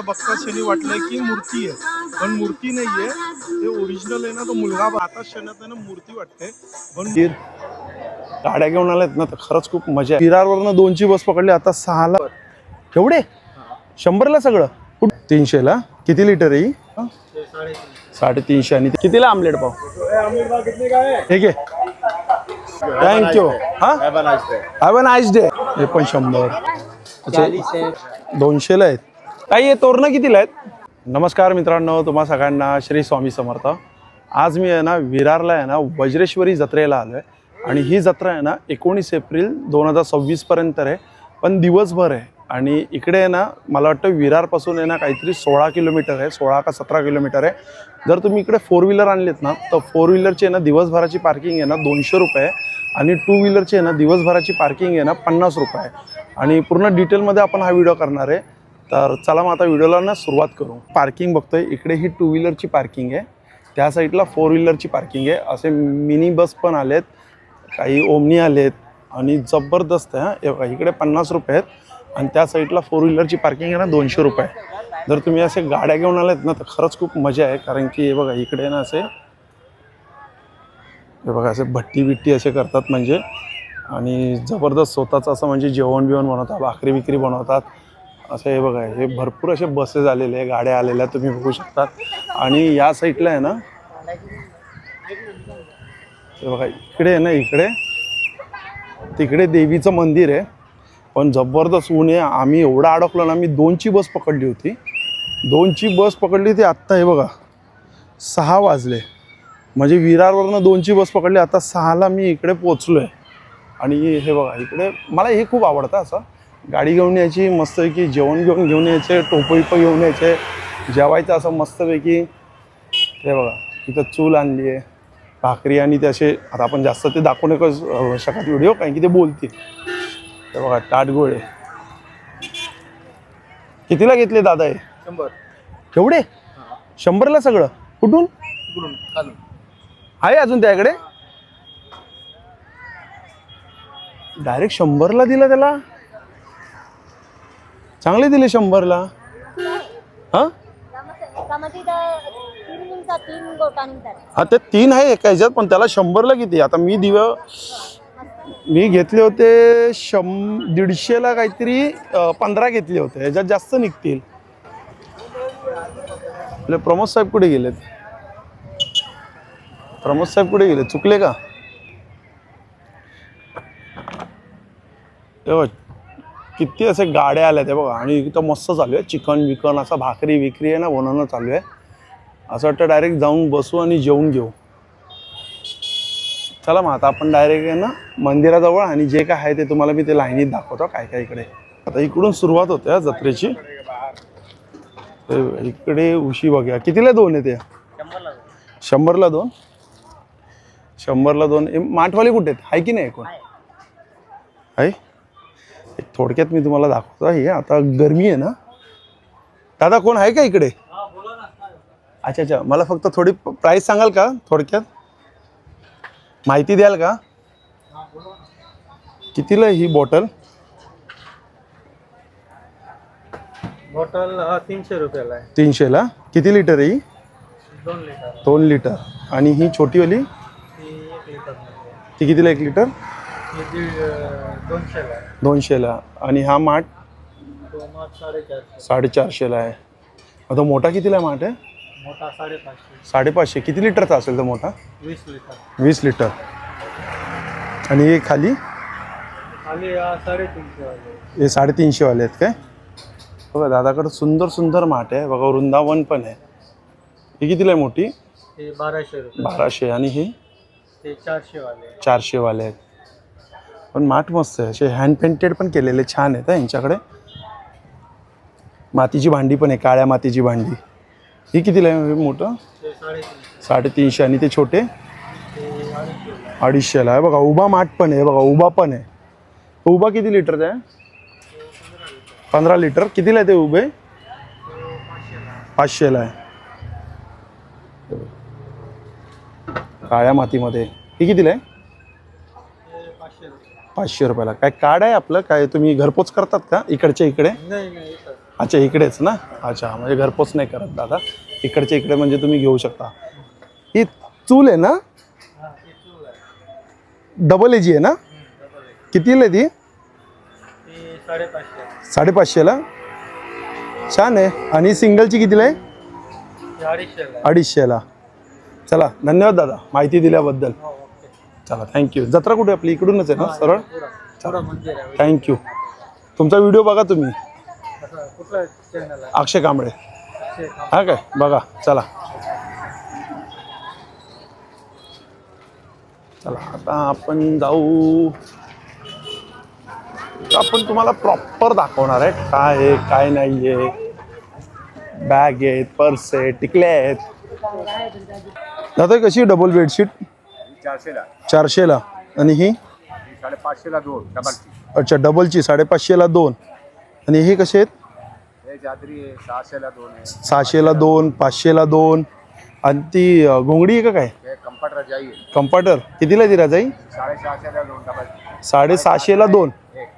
बघता क्षणी वाटलंय की मूर्ती आहे, पण मूर्ती नाहीये, ते ओरिजिनल आहे ना. तो मुलगा आता क्षणात आहे ना मूर्ती वाटते, पण गाड्या घेऊन आल्यात ना तर खरंच खूप मजा आहे. विरारवरनं 2ची बस पकडली, आता 6ला. केवढे 100ला सगळं? 300ला. किती लिटर आहे? 350. आणि कितीला आमलेट पाव? ठीक आहे, thank you. Have a nice day. हे पण 100. अच्छा, 200ला आहेत. काही हे तोरणं कितीला आहेत? नमस्कार मित्रांनो, तुम्हा सगळ्यांना श्री स्वामी समर्थ. आज मी आहे ना विरारला आहे ना वज्रेश्वरी जत्रेला आलो आहे. आणि ही जत्रा आहे ना 19 एप्रिल 2026 पर्यंत आहे, पण दिवसभर आहे. आणि इकडे आहे ना मला वाटतं विरारपासून आहे ना काहीतरी 16 किलोमीटर आहे, 16 का 17 किलोमीटर आहे. जर तुम्ही इकडे 4 व्हीलर आणलेत ना तर 4 व्हीलरची आहे ना दिवसभराची पार्किंग आहे ना 200 रुपये, आणि 2 व्हीलरची आहे ना दिवसभराची पार्किंग आहे ना 50 रुपये. आणि पूर्ण डिटेलमध्ये आपण हा व्हिडिओ करणार आहे. तर चला मग आता व्हिडिओला ना सुरुवात करू. पार्किंग बघतोय इकडे, ही 2 व्हीलरची पार्किंग आहे, त्या साईडला 4 व्हीलरची पार्किंग आहे. असे मिनी बस पण आलेत, काही ओमनी आलेत, आणि जबरदस्त आहे. हा इकडे 50 रुपये आहेत, आणि त्या साईडला 4 व्हीलरची पार्किंग आहे ना 200 रुपये. जर तुम्ही असे गाड्या घेऊन आलेत ना तर खरंच खूप मजा आहे. कारण की हे बघा इकडे ना असे, हे बघा असे भट्टी बिट्टी असे करतात म्हणजे, आणि जबरदस्त स्वतःचं असं म्हणजे जेवण बिवण बनवतात, भाकरी बिकरी बनवतात असं. हे बघा हे भरपूर असे बसेस आलेले आहे, गाड्या आलेल्या तुम्ही बघू शकता. आणि या साईडला आहे ना, हे बघा इकडे आहे ना, इकडे तिकडे देवीचं मंदिर आहे, पण जबरदस्त ऊन आहे. आम्ही एवढा अडकलो ना, मी 2ची बस पकडली होती, 2ची बस पकडली होती. आत्ता हे बघा 6 वाजले, म्हणजे विरारवरनं 2ची बस पकडली, आता 6ला मी इकडे पोचलो आहे. आणि हे बघा इकडे मला हे खूप आवडतं, असं गाडी घेऊन यायची मस्तपैकी, जेवण घेऊन यायचे, टोपं घेऊन यायचे, जेवायचं असं मस्तपैकी. हे बघा इथं चूल आणली आहे, भाकरी, आणि ते असे, आता आपण जास्त ते दाखवू नका शकत व्हिडिओ, कारण की ते बोलतील. हे बघा ताटगोळे कितीला घेतले दादा? हे 100. केवढे? 100ला सगळं? कुठून आहे अजून त्याकडे? डायरेक्ट 100ला दिला त्याला? चांगले दिले 100ला. हा हा, ते 3 आहे एका ह्याच्यात, पण त्याला 100ला किती? आता मी घेतले होते 150ला काहीतरी 15 घेतले होते, ह्याच्यात जास्त निघतील. आपले प्रमोद साहेब कुठे गेलेत? प्रमोद साहेब कुठे गेले? चुकले का? तेव्हा किती असे गाड्या आल्या ते बघा. आणि इथं मस्त चालू आहे चिकन बिकन, असा भाकरी विक्री आहे ना बनवणं चालू आहे. असं वाटतं डायरेक्ट जाऊन बसू आणि जेवून घेऊ. चला मग आता आपण डायरेक्ट आहे ना मंदिराजवळ, आणि जे काय आहे ते तुम्हाला मी ते लाईनीत दाखवतो काय काय इकडे. आता इकडून सुरुवात होते जत्रेची. इकडे उशी बघा कितीला 2 आहे ते? 100ला 2. 100ला 2. माठवाले कुठे आहेत? आहे की नाही कोण? आहे. थोडक्यात मी तुम्हाला दाखवतो. हे आता गरमी आहे ना दादा, कोण आहे का इकडे? अच्छा अच्छा, मला फक्त थोडी प्राइस सांगाल का? थोडक्यात माहिती द्याल का? कितीला ही बॉटल? बॉटल 300 रुपयाला आहे. 300ला. किती लिटर आहे ही? 2 लिटर. 2 लिटर. आणि ही छोटीवाली ती 1 लिटर. ती कितीला 1 लिटर? 200ला. 200ला. आणि हा माठ? तो माठ 450. 450ला आहे. आता मोठा कितीला माठ आहे? मोठा 550. 550. किती लिटरचा असेल तर मोठा? 20 लिटर. 20 लिटर. आणि हे खाली? खाली 350 वाले. हे 350 वाले आहेत काय? बघा दादाकडे सुंदर सुंदर माठ आहे बघा, वृंदावन पण आहे. ही कितीला आहे मोठी? ते 1200 रुपये. 1200. आणि ही? ते 400 वाले. 400 वाले आहेत. पण माठ मस्त आहे, असे हँड पेंटेड पण केलेले छान आहेत यांच्याकडे. मातीची भांडी पण आहे, काळ्या मातीची भांडी. ही कितीला आहे मोठं? 350. आणि ते छोटे? 250ला आहे. बघा उभा माठ पण आहे बघा, उभा पण आहे. उभा किती लिटरचा आहे? 15 लिटर. कितीला आहे ते उभे? 500ला आहे. काळ्या मातीमध्ये. ही कितीला आहे? 500 रुपयाला. काय कार्ड आहे आपलं? काय तुम्ही घरपोच करतात का इकडच्या इकडे? नाही. अच्छा इकडेच ना. अच्छा म्हणजे घरपोच नाही करत दादा, इकडच्या इकडे म्हणजे तुम्ही घेऊ शकता. ही चूल आहे ना, हाँ ये चूल है। डबल एजी आहे ना. डबल है। कितीला आहे ती? ये 550। 550ला. छान आहे. आणि सिंगलची कितीला आहे? ये 250 है। 250ला. चला धन्यवाद दादा माहिती दिल्याबद्दल. हाँ, ओके। चला थँक्यू. जत्रा कुठे आपली इकडूनच आहे ना सरळ. पूरा मंदिर है। थँक्यू. तुमचा व्हिडिओ बघा तुम्ही, ऐसा कुठला चॅनल आहे? अक्षय कांबळे. अक्षय कांबळे. हा काय बघा. चला चला आता आपण जाऊ. आपण तुम्हाला प्रॉपर दाखवणार आहे काय आहे काय नाही आहे. बॅग आहेत, पर्स आहे, टिकल्या आहेत. दादा कशी डबल बेडशीट? 400ला. आणि ही 550ला 2 डबलची. अच्छा डबलची 550ला 2. आणि हे कसे आहेत? हे चादरी आहे 600ला 2 आहे. 600ला 2, 500ला 2. आणि ती घोंगडी आहे का काय? हे कम्फर्ट रजाई आहे कम्पार्टर कितीला ती राजाई? 650ला 2 डबलची. 650ला 2. एक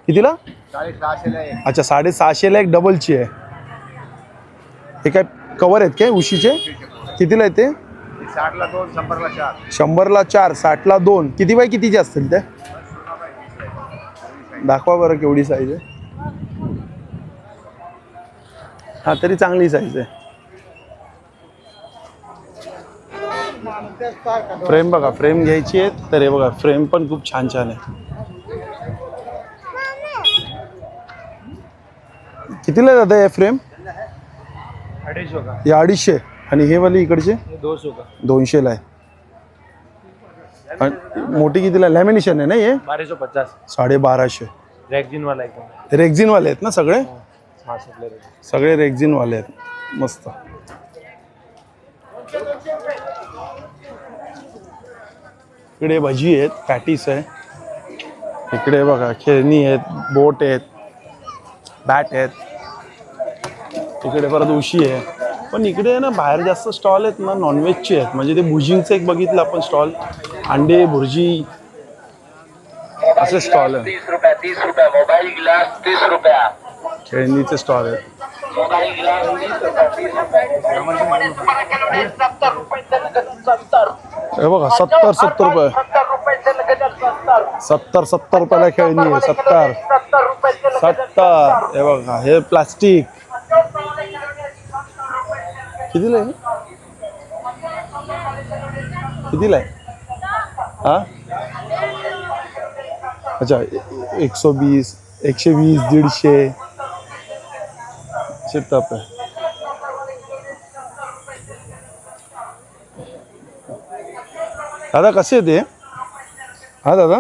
कितीला? 650ला 1. अच्छा 650ला एक डबलची आहे. हे काय कवर आहेत काय उशीचे? कितीला आहे ते? 60ला 2 100ला 4. 100ला 4, 60ला 2. किती बाय कितीचे असतील ते? दाखवा बरं केवढी साईज आहे. हा तरी चांगली साईज आहे. फ्रेम बघा, फ्रेम घ्यायची आहे तर हे बघा फ्रेम पण खूप छान छान आहे. कितीला जातं हे फ्रेम? 250 का। हे 250. आणि हे वाली इकडचे ये 200 का। 200ला आहे. आणि मोठी कितीला? लॅमिनेशन आहे ना हे? 1250। 1250. रेक्सिन वाला एकदम। रेक्झिनवाले आहेत ना सगळे? हाँ सब ले रहे। सगळे रेक्झिनवाले आहेत. मस्त. इकडे भजी आहेत, पॅटीस आहे. इकडे बघा खेळणी आहेत, बोट आहेत, बॅट आहेत. इकडे परत उशी आहे. पण इकडे ना बाहेर जास्त स्टॉल आहेत ना नॉनव्हेजचे आहेत. म्हणजे ते भुर्जींचं एक बघितलं आपण स्टॉल, अंडे भुर्जी असे स्टॉल आहे. 30 रुपये मोबाइल गिलास 30 रुपया। खेळणीचे स्टॉल आहेत. मोबाइल गिलास 30 रुपये। हे बघा 70 रुपये. 70 रुपयाला खेळणी आहे. 70. हे बघा हे प्लास्टिक कितीला आहे? कितीला आहे? हा अच्छा 120, 120, 150 असे टप आहे. दादा कसे आहे ते? हा दादा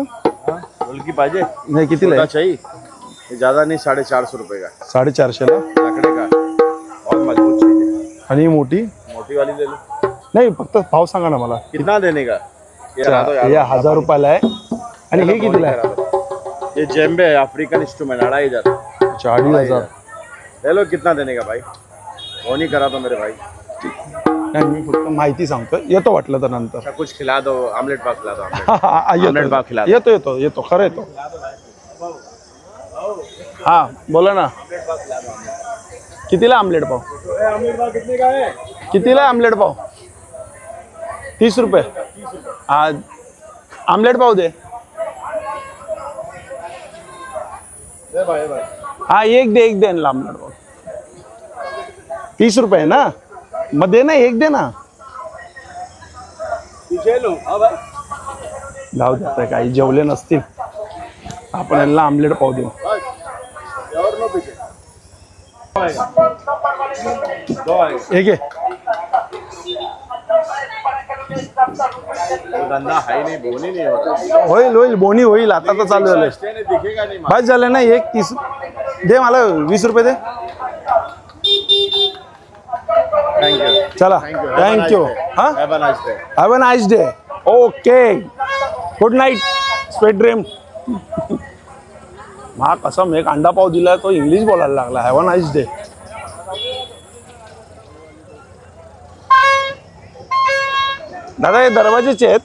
हल्की पाहिजे. नाही कितीला आहे? चाहिए ज़्यादा नहीं 450 रुपये का. 450ला. लकड़ी का और मजबूत चाहिए. आणि ही मोठी? मोटी वाली ले लो. नाही फक्त भाव सांगा ना मला. कितना देने का? ये अच्छा, हे 1000 रुपयाला आहे. आणि हे कितीला आहे? ये जेम्बे है अफ्रीकन इंस्ट्रूमेंट 2500. अच्छा 2500. ले लो. कितना देने का भाई? वो नहीं करा तो मेरे भाई. नाही मी फक्त माहिती सांगतो. येतो वाटलं तर नंतर. अच्छा कुछ खिला दो. आमलेट पाव खिला दो. आमलेट. हा, हा, आमलेट भाव खिला दो. येतो खरं येतो. हा बोला ना. कितीला आमलेट पाव? आमलेट पाव कितने का है? कितीला आमलेट पाव? 30 रुपये. हा आमलेट पाव दे. भाई भाई हा एक दे ना आमलेट पाव. 30 रुपये ना. मग दे ना एक दे ना. पीछे लो. हाँ भाई. जाऊ दे आता काही जेवले नसतील आपण यांना आमलेट पाव देऊ. बस और नो पीछे. दो आएगा. एक आहे. धंधा है नहीं. बोनी नहीं होता. होईल बोनी होईल. आता तर चालू झालंय. स्टैंड दिखेगा नहीं. बस झालं ना. एक 30 दे मला. 20 रुपये दे. Thank you. चला थँक्यू. हा have a nice day. Have a nice day. Okay good night sweet dream. हा कसं एक अंडा पाव दिला तो इंग्लिश बोलायला लागला. Have a nice day. दादा हे दरवाजेचे आहेत.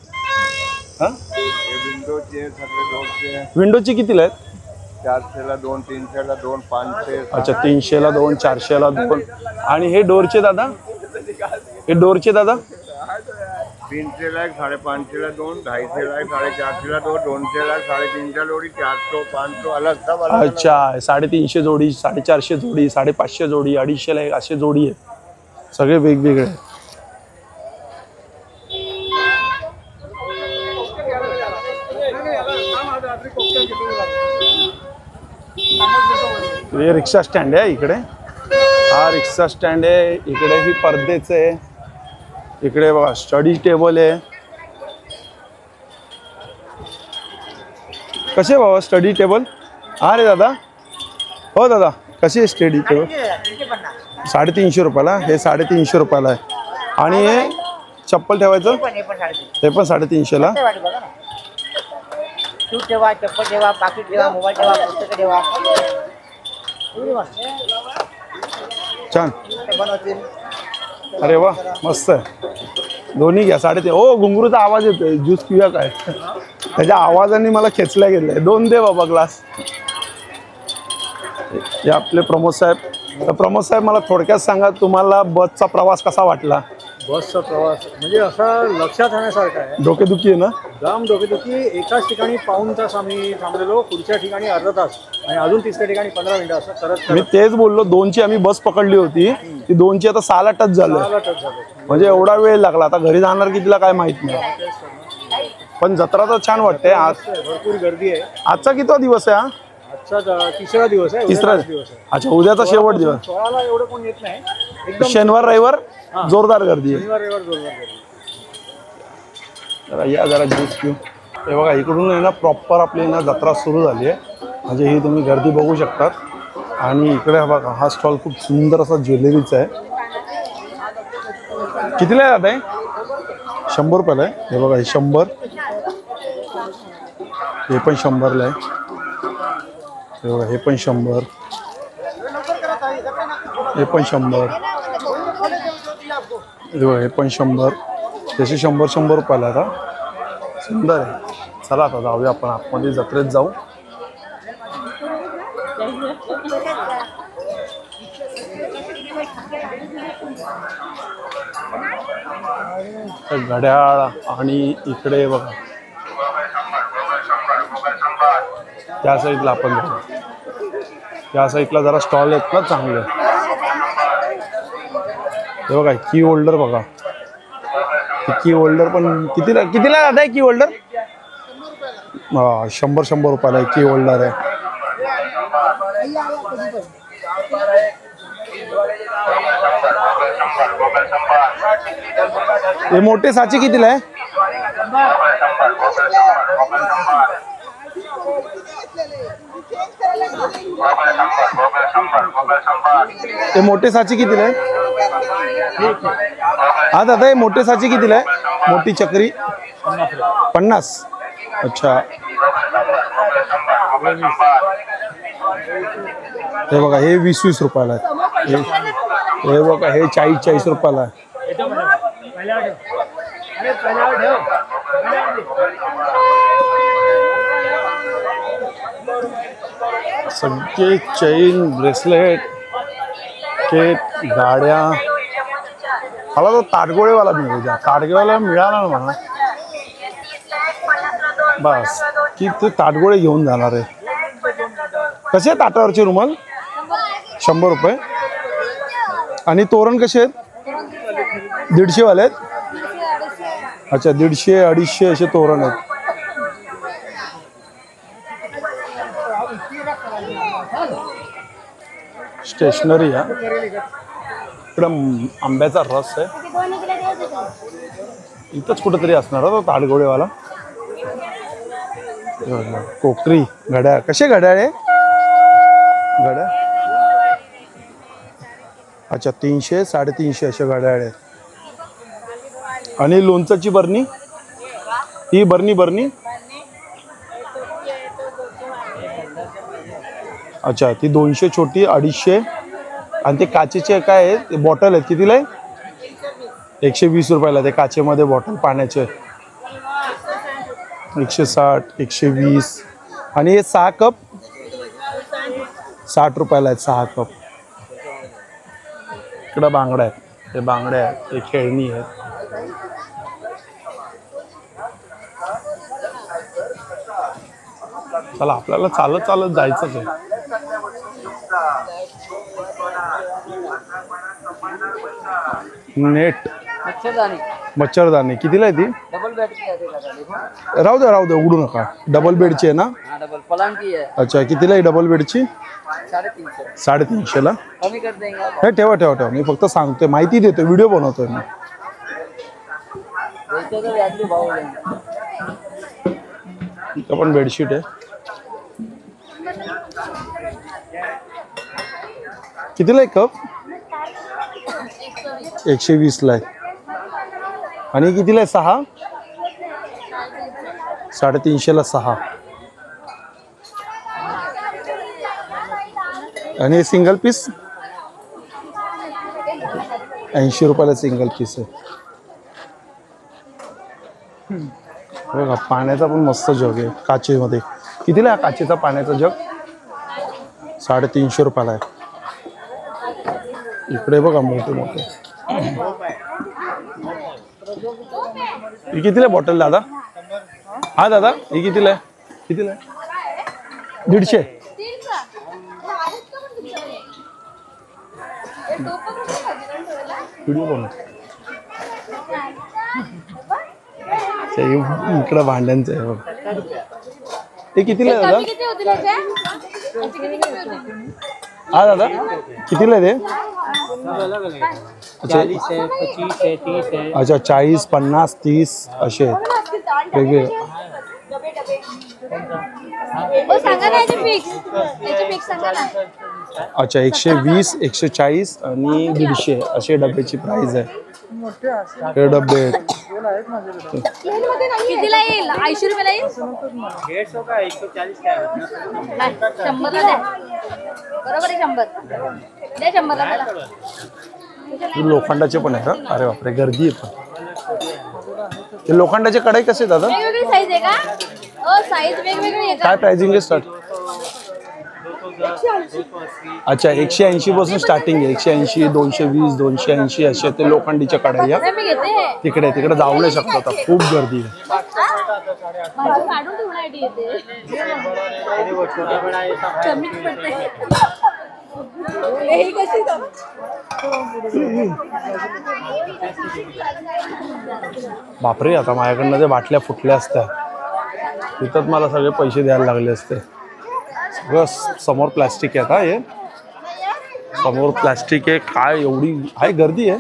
हा ये विंडोचे सगळे डोरचे विंडोची कितीला आहेत? 400ला 2, 300ला 2, 500. अच्छा 300ला 2, 400ला 2. आणि हे डोरचे दादा, हे डोरचे दादा 300ला 1, 550ला 2, 250ला 1, 450ला 2, 200ला 350 जोड़ी, 400, 500 अलग सब अलग. अच्छा 350 जोडी, 450 जोडी, 550 जोडी, 250ला 1 असे जोडी आहे. सगळे वेगवेगळे. हे रिक्षा स्टँड आहे इकडे. हा रिक्षा स्टँड आहे. इकडे ही पडदेच आहे. इकडे बघा स्टडी टेबल आहे. कसे बाबा स्टडी टेबल? हा रे दादा. हो दादा कशी आहे स्टडी टेबल? 350 रुपयाला. हे 350 रुपयाला आहे. आणि हे चप्पल ठेवायचं ते पण 350ला. शूज ठेवा, चप्पल ठेवा, पाकिट ठेवा, मोबाईल ठेवा, पुस्तकं ठेवा. छान. बनवतील. अरे वा मस्त आहे. दोन्ही घ्या 350. ओ घुंगरूचा आवाज येतोय. ज्यूस पिऊया काय? त्याच्या आवाजाने मला खेचल्या गेलंय. 2 दे बाबा ग्लास. हे आपले प्रमोद साहेब. तर प्रमोद साहेब मला थोडक्यात सांगा तुम्हाला बसचा प्रवास कसा वाटला? बसचा प्रवास म्हणजे असा लक्षात राहण्यासारखा आहे. डोकेदुखी आहे ना? जाम डोकेदुखी. एकाच ठिकाणी पाऊण तास आम्ही थांबलेलो, पुढच्या ठिकाणी अर्धा तास आणि अजून तिसऱ्या ठिकाणी 15 मिनिटं असं करत मी तेच बोललो. 2ची आम्ही बस पकडली होती. ती 2ची आता 6ला टच झालं. म्हणजे एवढा वेळ लागला. आता घरी जाणार कितीला काय माहित नाही. पण जत्रा तर छान वाटते. आज भरपूर गर्दी आहे. आजचा कितवा दिवस आहे? आजचा तिसरा दिवस आहे. तिसरा दिवस आहे. अच्छा उद्याचा शेवट दिवस. 16ला एवढं कोण येत नाही. एकदम शनिवार रविवार जोरदार गर्दी आहे. शनिवार रविवार जोरदार गर्दी. जरा या जरा ज्यूस पिऊ. हे बघा इकडून आहे ना प्रॉपर आपली ना जत्रा सुरू झाली आहे. म्हणजे ही तुम्ही गर्दी बघू शकतात. आणि इकडे बघा हा स्टॉल खूप सुंदर असा ज्वेलरीचा आहे. कितीला आहे आता? 100 रुपयाला आहे. हे बघा हे 100. हे पण 100ला आहे. हे बघा हे पण 100. हे पण 100. हे पण 100. त्याचे 100 रुपयाला आता. सुंदर आहे. चला आता जाऊया आपण आतमध्ये जत्रेत जाऊ. घड्याळ आणि इकडे बघा त्या साईडला आपण जाऊ. त्या साईडला जरा स्टॉल आहेत ना चांगले. हे बघा की होल्डर बघा. की होल्डर पण कितीला दादा आहे की होल्डर? 100 रुपयाला की होल्डर आहे. हे मोठे साचे कितीला आहे? ते मोठे साचे कितीला आहे? हा दादा हे मोठे साचे कितीला आहे? मोठी चक्री 50. अच्छा हे बघा हे 20 रुपयाला आहे. हे बघा हे 40 रुपयाला आहे. सगळे चेन ब्रेसलेट केक गाड्या. मला तो ताटगोळेवाला मिळू द्या. ताटगोळेवाला मिळाला ना मला बस की ते ताटगोळे घेऊन जाणार आहे. कसे आहेत ताटावरचे रुमाल? 100 रुपये. आणि तोरण कसे आहेत? 150 वाले आहेत. अच्छा 150 250 असे तोरण आहेत. स्टेशनरी आहे. इकडं आंब्याचा रस आहे. इथंच कुठेतरी असणार तो ताडगोळेवाला. कोकरी घड्याळ. कसे घड्याळ आहे? घड्याळ अच्छा 300 350 असे घड्याळ आहेत. आणि लोणचाची बरणी. ही बरणी अच्छा ती 200 छोटी 250. आणि ते काचेचे काय आहे ते बॉटल आहेत कितीला आहे? 120 रुपयाला. ते काचेमध्ये बॉटल पाण्याचे 160 120. आणि हे 6 कप 60 रुपयाला आहेत 6 कप. इकडं बांगड्या आहेत, ते बांगड्या आहेत, ते खेळणी आहेत. चला आपल्याला चालत चालत जायचंच आहे. नेट मच्छरदाणी कितीला आहे ती? डबल बेड की आहे दादा देखो. राहू दे उघडू नका. डबल बेडची आहे ना? हाँ डबल पलंग की है. अच्छा कितीला आहे डबल बेडची? 350. 350ला. कमी कर देंगे आप. हे ठेवा मी फक्त सांगतोय, माहिती देतोय, व्हिडिओ बनवतोय मी. देते तो व्याजबी भाव देंगे. इथं पण बेडशीट आहे. कितीला आहे कप? 120ला आहे. आणि कितीला आहे 6? 350ला 6. आणि सिंगल पीस 80 रुपयाला सिंगल पीस आहे. बघा पाण्याचा पण मस्त जग आहे काचेमध्ये. कितीला आहे काचेचा पाण्याचा जग? 350 रुपयाला आहे. इकडे बघा मोठे मोठे. ही कितीला बॉटल दादा? हा दादा ही कितीला आहे? 150. व्हिडिओ बनव. इकडं भांड्यांचं आहे बघ. ते कितीला आहे दादा? हा दादा कितीला आहे ते? अच्छा 40, 50, 30 असे आहेत वेगळे. अच्छा 120, 140 आणि 150 असे डब्याची प्राइस आहे. हे डबे आहेत. कितीला येईल? 80 रुपयाला येईल. 150 का 140 का है. 100ला द्या. बरोबर आहे 100. द्या 100ला त्याला. लोखंडाचे पण आहे का? अरे बापरे गर्दी आहे पण. हे लोखंडाचे कढई कसे आहेत दादा? वेगवेगळी साईज आहे का? साईज वेगवेगळी आहे का? काय प्राइसिंग आहे स्टार्ट? अच्छा 180 पासून स्टार्टिंग आहे. 180, 220, 280 असे ते लोखंडीच्या कढया. मी घेते. तिकडे जाऊ नाही शकतो आता, खूप गर्दी आहे. भाजी काढून ठेवून आयडी येते. कमीच पडते. ही कशी बापरे आता माझ्याकडनं ते बाटल्या फुटल्या असत्या तिथंच मला सगळे पैसे द्यायला लागले असते. सगळं समोर प्लॅस्टिक आहे. आता हे समोर प्लॅस्टिक आहे. काय एवढी आहे गर्दी आहे.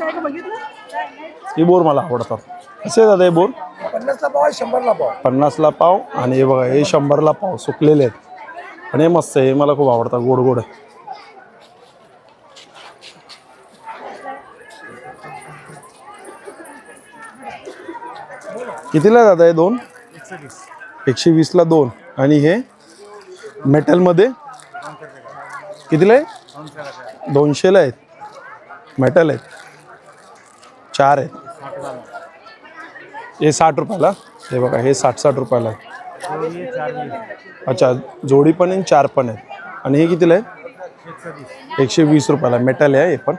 ही बोर मला आवडतात. कसे दादा हे बोर? 50ला पाव 100ला पाव. 50ला पाव. आणि हे बघा हे 100ला पाव सुकलेले आहेत. आणि हे मस्त आहे. हे मला खूप आवडतात. गोड गोड आहे. कितीला दादा हे 2? 120ला 2. आणि हे मेटलमध्ये कितीला आहे? 200ला आहेत. मेटल आहेत. 4 आहेत. हे 60 रुपयाला. हे बघा हे 60 रुपयाला आहे. अच्छा जोडी पण आहे 4 पण आहेत. आणि हे कितीला आहे? 120 रुपयाला. मेटल आहे हे पण.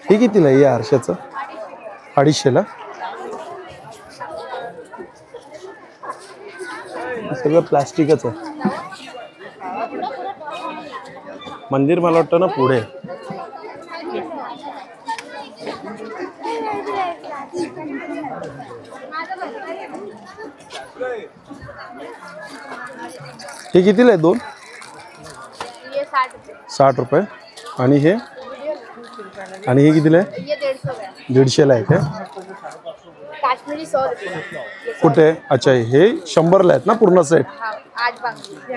हे कितीला आहे? आरशाचं 250ला. सगळं प्लास्टिकच आहे. मंदिर मला वाटतं ना पुढे. हे कितीला आहे 2? 60 रुपये. आणि हे कितीला आहे? 150ला आहे काय? काश्मीरी 100 रुपये. कुठे? अच्छा हे 100ला आहेत ना पूर्ण सेट?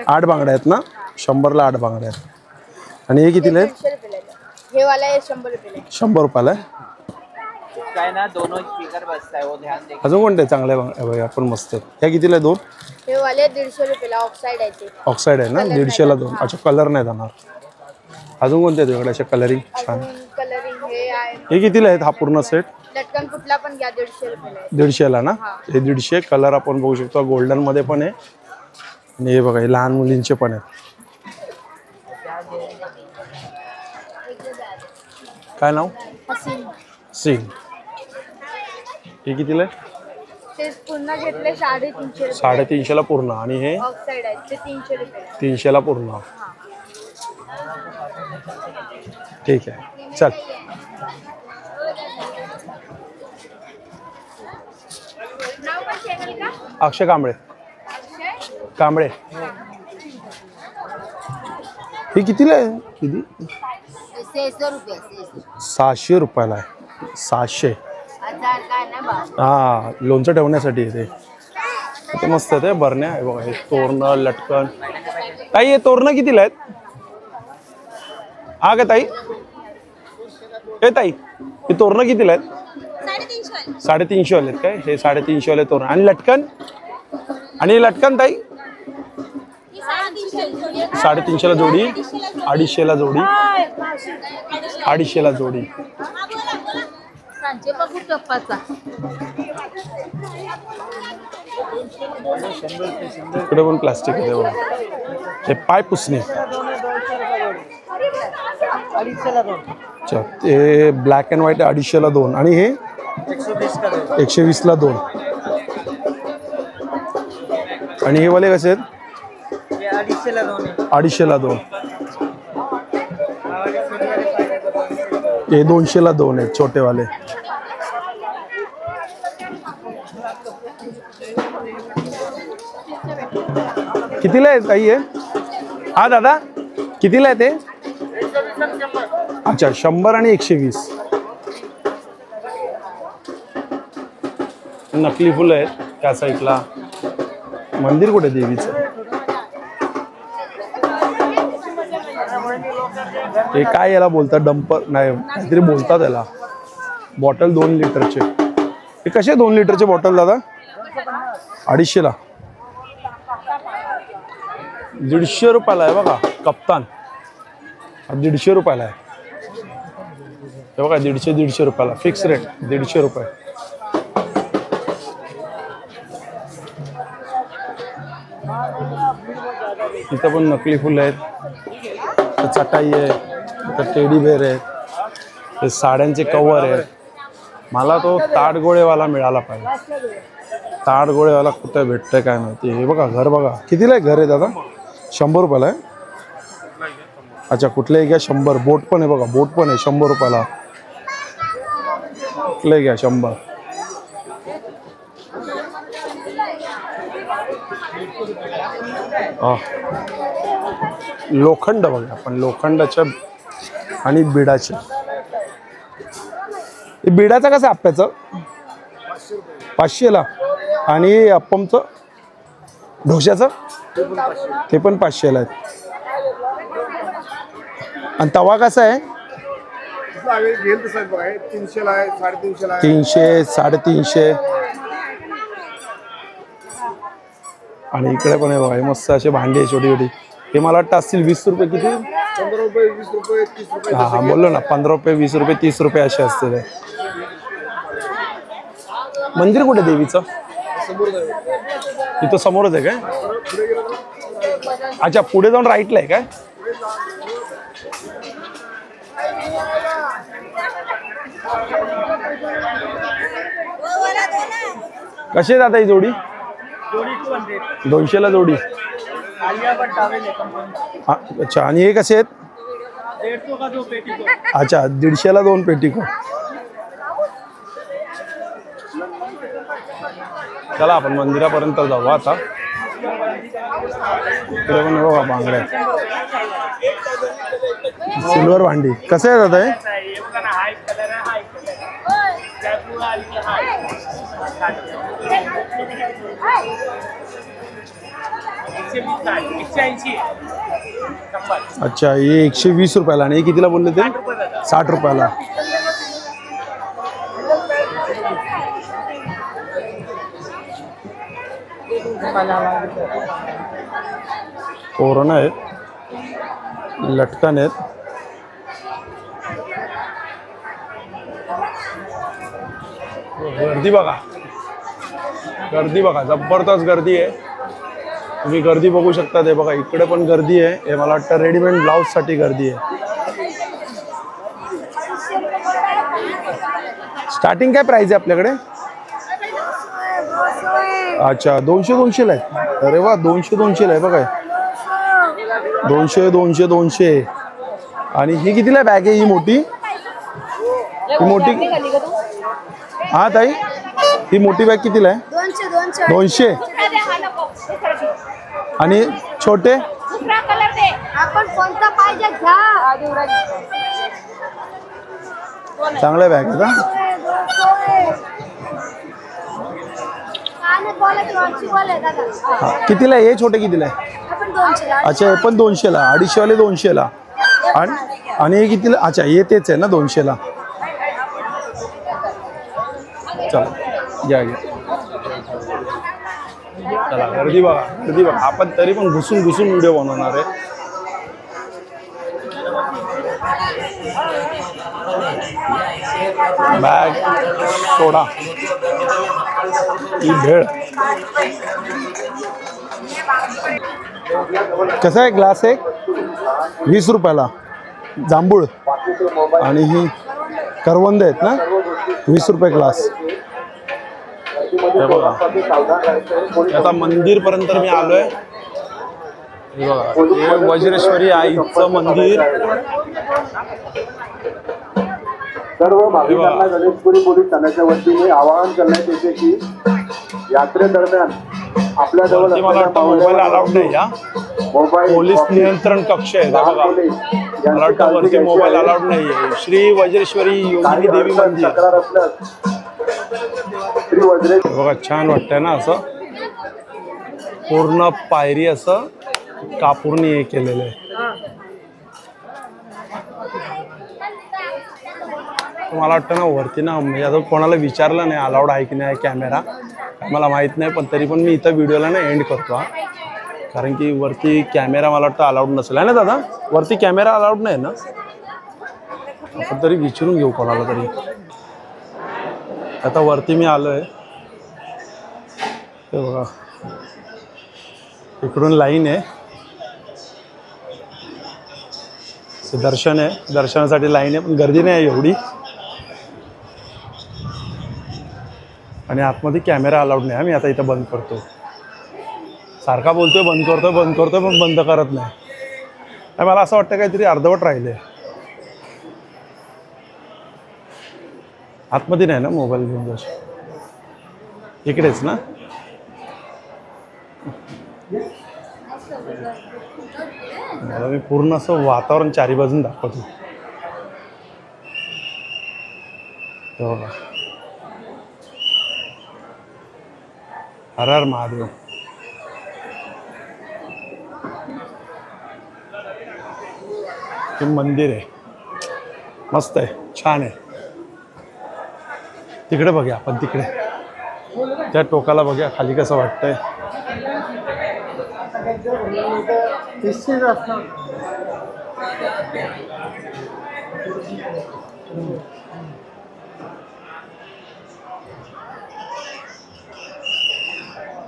8 बांगड्या आहेत ना? 100ला 8 बांगड्या आहेत. आणि हे कितीला आहेत? हे वाला आहे 100 रुपये. 100 रुपयाला आहे. काय ना दोनों स्पीकर बसता है वो ध्यान दे. अजून कोणते चांगले बांगड्या पण मस्त आहेत. ह्या कितीला आहे 2? हे वाले 150 रुपयाला. ऑक्साइड आहे ते. ऑक्साईड आहे ना? 150ला 2. अच्छा कलर नाही जाणार. अजून कोणते आहेत वेगळे असे कलरिंग छान? कलरिंग हे आहे हे कितीला आहेत हा पूर्ण सेट? लटकन कुठला पण घ्या 150 रुपयाला आहे. 150ला ना? हे 150. कलर आपण बघू शकतो गोल्डन मध्ये पण आहे आणि हे बघा हे लहान मुलींचे पण आहेत. काय नाव? हसीन. सिंग. हे कितीला आहे? ते पूर्ण घेतले 350 रुपये. 350ला पूर्ण आणि हे ऑफ साइड आहे ते 300 रुपये. 300ला पूर्ण. ठीक आहे चल. नाव पण चॅनल का? अक्षय कांबळे. कांबळे. हे कितीला आहे? किती? 600 रुपये. 600 रुपयाला आहे. 600. हजार काय ना बा. हा लोणचं ठेवण्यासाठी आहे ते मस्त आहे. ते बरण्या आहे बघा हे तोरणं लटकन. ताई हे तोरणं कितीला आहेत? हा का ताई? हे ताई हे तोरणं कितीला आहेत? 350 वाले आहेत काय? हे 350 वाले तोरण. आणि लटकन? आणि हे लटकन ताई? 350ला जोडी. 250ला जोडी. 250ला जोडी. बघू टप्पाचा. इकडे पण प्लास्टिक आहे बघा. हे पाय पुसणे. अच्छा ते ब्लॅक अँड व्हाईट 250ला 2 आणि हे 120ला 2. आणि हे वाले कसे आहेत? 250ला 2. हे 200ला 2 आहेत छोटेवाले. कितीला आहे ताई हे? हा दादा कितीला आहे ते? अच्छा 100 आणि 120. नकली फुलं आहेत त्या साईडला. मंदिर कुठे देवीचं? हे काय याला बोलतात? डंपर नाही काहीतरी बोलतात त्याला. बॉटल 2 लिटरचे. हे कसे 2 लिटरचे बॉटल दादा? 250ला. 150 रुपयाला आहे बघा कप्तान. 150 रुपयाला आहे हे बघा. 150 रुपयाला फिक्स रेट. 150 रुपये. इथं पण नकली फुलं आहेत. चटाई आहे. इथं टेडी बेअर आहेत. हे साड्यांचे कव्हर आहेत. मला तो ताडगोळेवाला मिळाला पाहिजे. ताडगोळेवाला कुठे भेटतंय काय माहिती. हे बघा घर बघा. कितीला आहे घर आहे दादा? 100 रुपयाला आहे. अच्छा कुठलेही घ्या 100. बोट पण आहे बघा. बोट पण आहे 100 रुपयाला. कुठलेही घ्या 100. लोखंड बघा आपण. लोखंडाच्या आणि बिडाच्या. बिडाचा कसं आप्याचं? 500ला. आणि अप्पमचं ढोश्याचं ते पण 500ला आहेत. आणि तवा कसा आहे? 300ला आहे. 350ला आहे. 300 350. आणि इकडे पण आहे बघा. हे मस्त असे भांडी आहे छोटी छोटी. हे मला वाटतं असतील 20 रुपये. किती? 15 रुपये 20 रुपये 30 रुपये. हा बोललो ना 15 रुपये 20 रुपये 30 रुपये असे असतील. मंदिर कुठे देवीचं? इथं समोरच आहे काय? अच्छा पुढे जाऊन राईटला आहे काय? कशी आहे दादा ही जोडी? 200ला जोडी. अच्छा आणि हे कसे आहेत? अच्छा 150ला 2 पेटीकोट. चला आपण मंदिरापर्यंत जाऊ आता. इकडे पण बघा बांगड्या. सिल्वर भांडी. कसं आहे दादा हे? अच्छा हे 120 रुपयाला. आणि हे कितीला बोलले ते? 60 रुपयाला. तोरण आहेत. लटकन आहेत. गर्दी बघा, गर्दी बघा, जबरदस्त गर्दी आहे. तुम्ही गर्दी बघू शकता. ते बघा इकडे पण गर्दी आहे. हे मला वाटतं रेडीमेड ब्लाऊजसाठी गर्दी आहे. स्टार्टिंग काय प्राइस आहे आपल्याकडे? अच्छा 200-200 आहे. अरे वा 200-200 आहे बघा. 200. आणि ही कितीला बॅग आहे ही मोठी? ही मोठी हा ताई, ही मोठी बॅग कितीला आहे? 200. आणि छोटे आपण कोणता पाहिजे घ्या. चांगल्या बॅग आहेत हा. हा, कितीला आहे हे छोटे कितीला आहे? अच्छा हे पण 200ला. 250 वाले 200ला. आणि हे कितीला? अच्छा हे तेच आहे ना 200ला. चला घ्या. चला गर्दी बघा, गर्दी बघा. आपण तरी पण घुसून व्हिडिओ बनवणार आहे. बॅग सोडा, ही भेळ. कसा आहे ग्लास? एक 20 रुपयाला. जांभूळ आणि ही करवंद आहेत ना, 20 रुपये ग्लास. हे बघा आता मंदिर पर्यंत मी आलोय. हे बघा हे वज्रेश्वरी आईचं मंदिर. सर्व भाविकांना गणेशपुरी पोलीस ठाण्याच्या वतीने आवाहन करण्यात येते की यात्रेदरम्यान आपल्या जवळ मला वाटतं मोबाईल अलाउड नाही. या पोलीस नियंत्रण कक्ष आहे बघा. मला वाटतं वरती मोबाईल अलाउड नाही आहे. श्री वज्रेश्वरी योगिनी देवी मंदिर बघा. छान वाटतंय ना असं. पूर्ण पायरी असं कापूरनी हे केलेलं आहे. मला वाटतं ना वरती ना, म्हणजे आता कोणाला विचारलं नाही अलाउड आहे की नाही कॅमेरा, मला माहीत नाही. पण तरी पण मी इथं व्हिडिओला ना एंड करतो हा. कारण की वरती कॅमेरा मला वाटतं अलाउड नसेल आहे ना दादा? वरती कॅमेरा अलाउड नाही ना? आपण तरी विचारून घेऊ कोणाला तरी. आता वरती मी आलो आहे. हे बघा इकडून लाईन आहे. दर्शन आहे, दर्शनासाठी लाईन आहे पण गर्दी नाही आहे एवढी. आणि आतमध्ये कॅमेरा अलाउड नाही. मी आता इथं बंद करतो. सारखा बोलतोय बंद करतोय पण बंद करत नाही. मला असं वाटतं काहीतरी अर्धवट राहिले. आतमध्ये नाही ना मोबाईल घेऊन जाऊ. इकडेच ना. मला मी पूर्ण असं वातावरण चारी बाजून दाखवतो. बघा हर हर महादेव. हे मंदिर आहे, मस्त आहे, छान आहे. तिकडे बघूया आपण, तिकडे त्या टोकाला बघूया खाली कसं वाटतंय.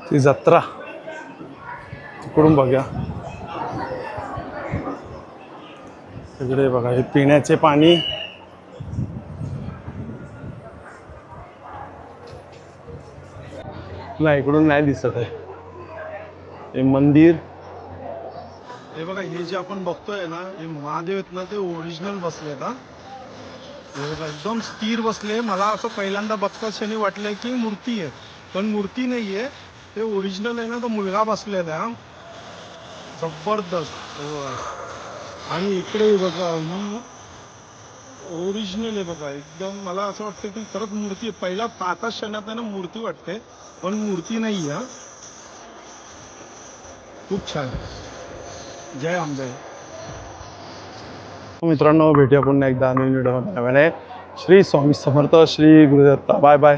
ती जत्रा तिकडून बघूया. तिकडे बघा हे पिण्याचे पाणी. नाही इकडून नाही दिसत आहे. हे मंदिर. हे बघा हे जे आपण बघतोय ना, हे महादेव आहेत ना, ते ओरिजिनल बसलेत हा. हे बघा एकदम स्थिर बसले. मला असं पहिल्यांदा बघताच क्षणी वाटलंय की मूर्ती आहे, पण मूर्ती नाहीये, ते ओरिजिनल आहे ना, तो मुलगा बसलेला आहे हा. जबरदस्त. आणि इकडे बघा ओरिजिनल आहे बघा एकदम. मला असं वाटतं की खरंच मूर्ती आहे. पहिला पाहता क्षणात आहे ना मूर्ती वाटते, पण मूर्ती नाही आहे. खूप छान. जय अंबे. मित्रांनो भेटूया पुन्हा एकदा नवीन video. Shri Swami Samarth, Shri Gurudatta. Bye bye.